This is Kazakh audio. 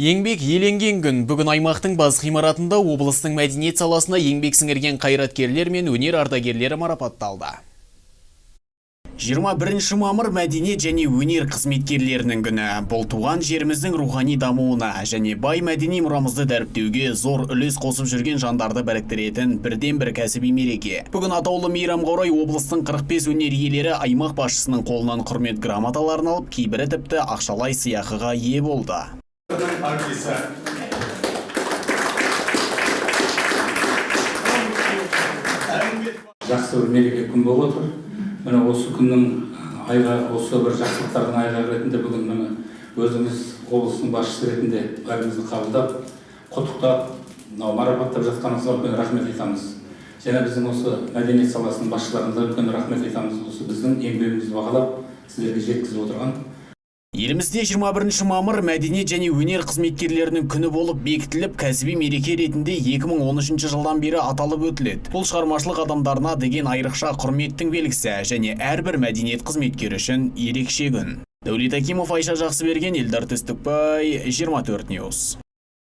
Еңбек еленген күн. Бүгін аймақтың бас ғимаратында облыстың мәдениет саласына еңбек сіңірген қайраткерлер мен өнер ардагерлері марапатталды. 21 мамыр мәдениет және өнер қызметкерлерінің күні. Бұл туған жеріміздің рухани дамуына және бай мәдени мұрамызды дәріптеуге зор үлес қосып жүрген жандарды біріктіретін бірден бір кәсіби мереке. Бүгін атаулы мейрамға орай облыстың 45 өнер иелері аймақ басшысының қолынан құрмет грамоталарын алып, кейбірі тіпті ақшалай сыйақыға ие болды. Жақсы бір мереке күн болып отыр. Міне осы күннің осы бір жақсылықтардың айғағы ретінде бүгін міне өзіңіз облыстың басшысы ретінде бәрімізді қабылдап, құттықтап, марапаттап жатқаныңызға үлкен рахмет айтамыз. Және біздің осы мәдениет саласының басшыларына үлкен рахмет айтамыз. Осы біздің еңбегімізді бағалап, сіздерге жеткізіп отырған. Елімізде 21 мамыр мәдениет және өнер қызметкерлерінің күні болып бекітіліп, кәсіби мереке ретінде 2013 жылдан бері аталып өтіледі. Бұл шығармашылық адамдарына деген айрықша құрметтің белгісі және әрбір мәдениет қызметкері үшін ерекше күн. Дәулет Акимов, Айша Жақсыберген, Елдар Түстікбай, 24 News.